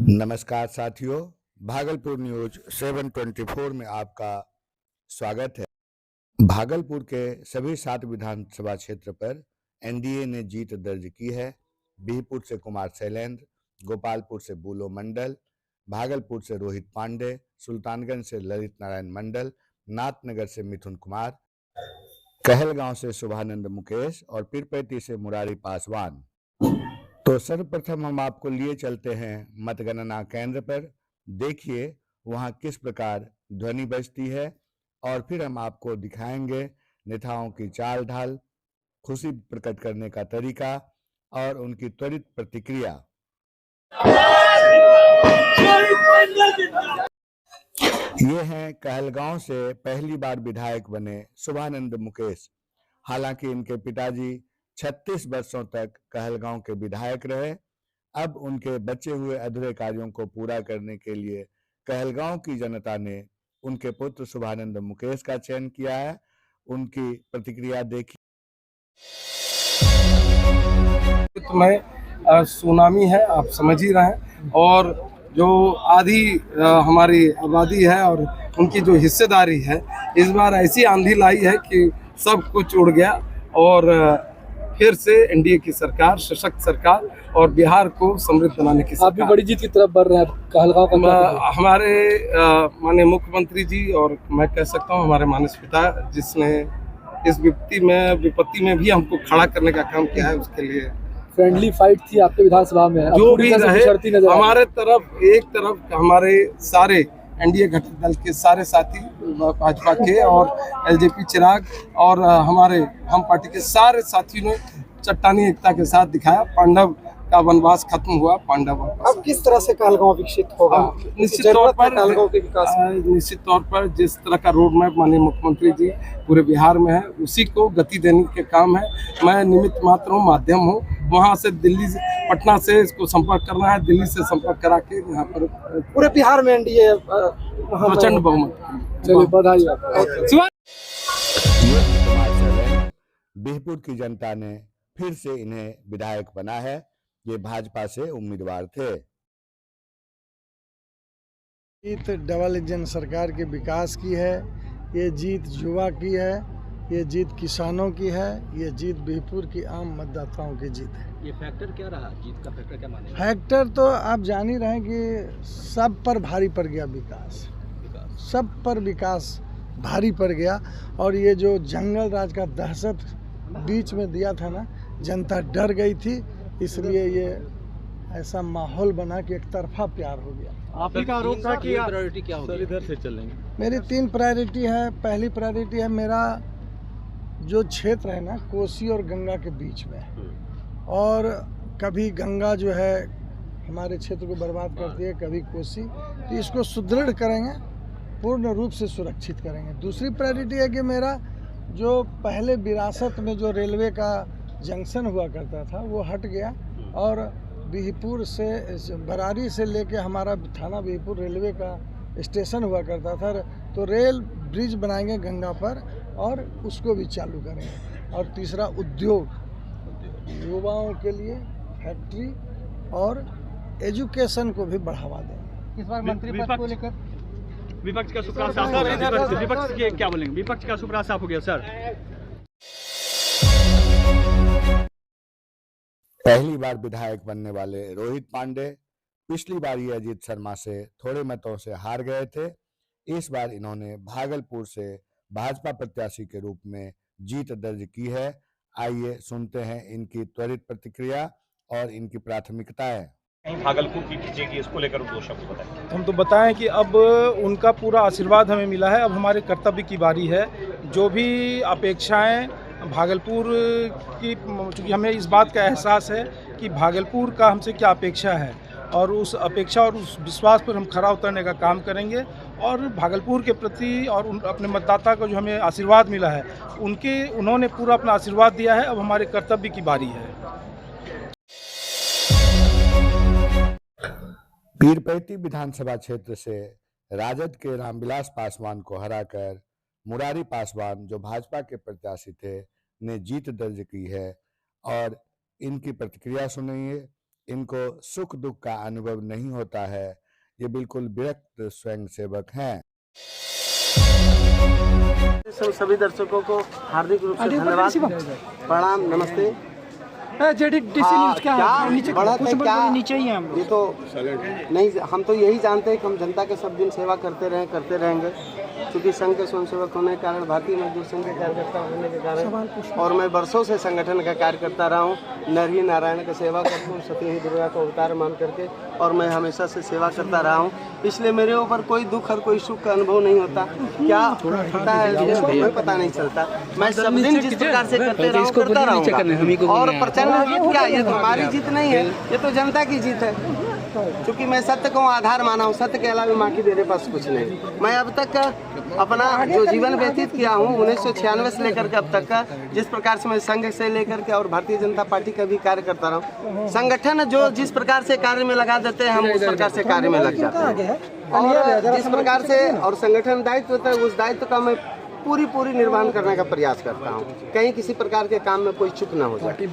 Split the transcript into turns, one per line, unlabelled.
नमस्कार साथियों, भागलपुर न्यूज 724 में आपका स्वागत है। भागलपुर के सभी 7 विधानसभा क्षेत्र पर एनडीए ने जीत दर्ज की है। बिहपुर से कुमार शैलेंद्र, गोपालपुर से बुलो मंडल, भागलपुर से रोहित पांडे, सुल्तानगंज से ललित नारायण मंडल, नाथनगर से मिथुन कुमार, कहलगांव से शुभानंद मुकेश और पीरपैंती से मुरारी पासवान। तो सर्वप्रथम हम आपको लिए चलते हैं मतगणना केंद्र पर। देखिए वहां किस प्रकार ध्वनि बजती है और फिर हम आपको दिखाएंगे नेताओं की चाल ढाल, खुशी प्रकट करने का तरीका और उनकी त्वरित प्रतिक्रिया। ये हैं कहलगांव से पहली बार विधायक बने शुभानंद मुकेश। हालांकि इनके पिताजी 36 वर्षों तक कहलगांव के विधायक रहे। अब उनके बचे हुए अधूरे कार्यों को पूरा करने के लिए कहलगांव की जनता ने उनके पुत्र शुभानंद मुकेश का चयन किया है। उनकी प्रतिक्रिया देखिए।
में सुनामी है, आप समझ ही रहे हैं, और जो आधी हमारी आबादी है और उनकी जो हिस्सेदारी है, इस बार ऐसी आंधी लाई है कि सब कुछ उड़ गया और फिर से एनडीए की सरकार, सशक्त सरकार और बिहार को समृद्ध बनाने की सरकार।
आप भी बड़ी जीत की तरफ बढ़ रहे हैं कहलगांव का।
हमारे माननीय मुख्यमंत्री जी और मैं कह सकता हूँ हमारे मानस पिता, जिसने इस विपत्ति में भी हमको खड़ा करने का काम किया है, उसके लिए
फ्रेंडली फाइट थी आपके विधानसभा में।
जो भी रहे हमारे तरफ, एक तरफ हमारे सारे एनडीए घटक दल के सारे साथी भाजपा के और एलजेपी चिराग और हमारे हम पार्टी के सारे साथियों ने चट्टानी एकता के साथ दिखाया। पांडव का वनवास खत्म हुआ, पांडव
अब किस तरह से कहलगांव विकसित होगा?
निश्चित तौर पर जिस तरह का रोड मैप माननीय मुख्यमंत्री जी पूरे बिहार में है, उसी को गति देने के काम है। मैं निमित्त मात्र हूँ, माध्यम हूँ। वहाँ से दिल्ली, पटना से इसको संपर्क करना है, दिल्ली से संपर्क करा के यहाँ पर
पूरे बिहार में एनडीए
प्रचंड बहुमत।
चलिए बधाई।
बिहपुर की जनता ने फिर से इन्हें विधायक बना है। ये भाजपा से उम्मीदवार थे।
जीत डबल इंजन सरकार के विकास की है, ये जीत युवा की है, ये जीत किसानों की है, ये जीत बिहपुर की आम मतदाताओं की जीत है।
ये फैक्टर क्या रहा? जीत का फैक्टर क्या माने?
फैक्टर तो आप जान ही रहे हैं कि सब पर भारी पड़ गया विकास, सब पर विकास भारी पड़ गया। और ये जो जंगल राज का दहशत बीच में दिया था ना, जनता डर गई थी, इसलिए ये ऐसा माहौल बना कि एक तरफा प्यार हो गया।
आप ही का आरोप था कि प्रायोरिटी क्या होगी? इधर से चलेंगे।
मेरी 3 प्रायोरिटी है। पहली प्रायोरिटी है मेरा जो क्षेत्र है ना, कोसी और गंगा के बीच में, और कभी गंगा जो है हमारे क्षेत्र को बर्बाद करती है, कभी कोसी, तो इसको सुदृढ़ करेंगे, पूर्ण रूप से सुरक्षित करेंगे। दूसरी प्रायोरिटी है कि मेरा जो पहले विरासत में जो रेलवे का जंक्शन हुआ करता था वो हट गया, और बिहपुर से बरारी से लेके हमारा थाना बिहपुर रेलवे का स्टेशन हुआ करता था, तो रेल ब्रिज बनाएंगे गंगा पर और उसको भी चालू करेंगे। और तीसरा उद्योग, युवाओं के लिए फैक्ट्री और एजुकेशन को भी बढ़ावा देंगे।
इस बार मंत्री पद को लेकर विपक्ष का सुपड़ा साफ हो गया। विपक्ष के क्या बोलेंगे? विपक्ष का सुपड़ा साफ हो गया सर।
पहली बार विधायक बनने वाले रोहित पांडे पिछली बार ये अजीत शर्मा से थोड़े मतों से हार गए थे। इस बार इन्होंने भागलपुर से भाजपा प्रत्याशी के रूप में जीत दर्ज की है। आइए सुनते हैं इनकी त्वरित प्रतिक्रिया और इनकी प्राथमिकताएं।
भागलपुर की जीतेगी, इसको लेकर 2 शब्द बताएं।
हम तो बताएं कि अब उनका पूरा आशीर्वाद हमें मिला है। अब हमारे कर्तव्य की बारी है। जो भी अपेक्षाएं भागलपुर की, चूँकि हमें इस बात का एहसास है कि भागलपुर का हमसे क्या अपेक्षा है, और उस अपेक्षा और उस विश्वास पर हम खरा उतरने का काम करेंगे। और भागलपुर के प्रति और अपने मतदाता को जो हमें आशीर्वाद मिला है, उन्होंने पूरा अपना आशीर्वाद दिया है। अब हमारे कर्तव्य की बारी है।
पीरपैंती विधानसभा क्षेत्र से राजद के रामविलास पासवान को हराकर मुरारी पासवान, जो भाजपा के प्रत्याशी थे, ने जीत दर्ज की है। और इनकी प्रतिक्रिया सुनिए इनको सुख दुख का अनुभव नहीं होता है। ये बिल्कुल विरक्त स्वयंसेवक हैं।
सभी दर्शकों को हार्दिक रूप से धन्यवाद, प्रणाम, नमस्ते। नीचे ही हम ये तो नहीं, हम तो यही जानते हैं कि हम जनता के सब दिन सेवा करते रहेंगे, क्योंकि संघ के स्वयंसेवक होने के कारण, भारतीय मजदूर संघ के कार्यकर्ता होने के कारण, और मैं वर्षों से संगठन का कार्य करता रहा हूँ। नरही नारायण की सेवा करता हूँ, सती दुर्गा को अवतार मान करके, और मैं हमेशा से सेवा करता रहा हूँ। इसलिए मेरे ऊपर कोई दुख और कोई सुख का अनुभव नहीं होता। क्या होता है हमें पता नहीं चलता। मैं सब दिन जिस प्रकार से करते रहा हूँ करता रहूँगा। और प्रचंड जीत क्या, ये तो हमारी जीत नहीं है, ये तो जनता की जीत है। क्योंकि मैं सत्य को आधार माना हूँ, सत्य के अलावा बाकी मेरे पास कुछ नहीं। मैं अब तक अपना जो जीवन व्यतीत किया हूँ 1996 से लेकर के अब तक का, जिस प्रकार से मैं संघ से लेकर के और भारतीय जनता पार्टी का भी कार्य करता रहा हूँ। संगठन जो जिस प्रकार से कार्य में लगा देते हैं, हम उस प्रकार से कार्य में लग जाते हैं। और जिस प्रकार से और संगठन दायित्व होता है, उस दायित्व का मैं पूरी निर्वहन करने का प्रयास करता हूँ। कहीं किसी प्रकार के काम में कोई चूक न हो जाए।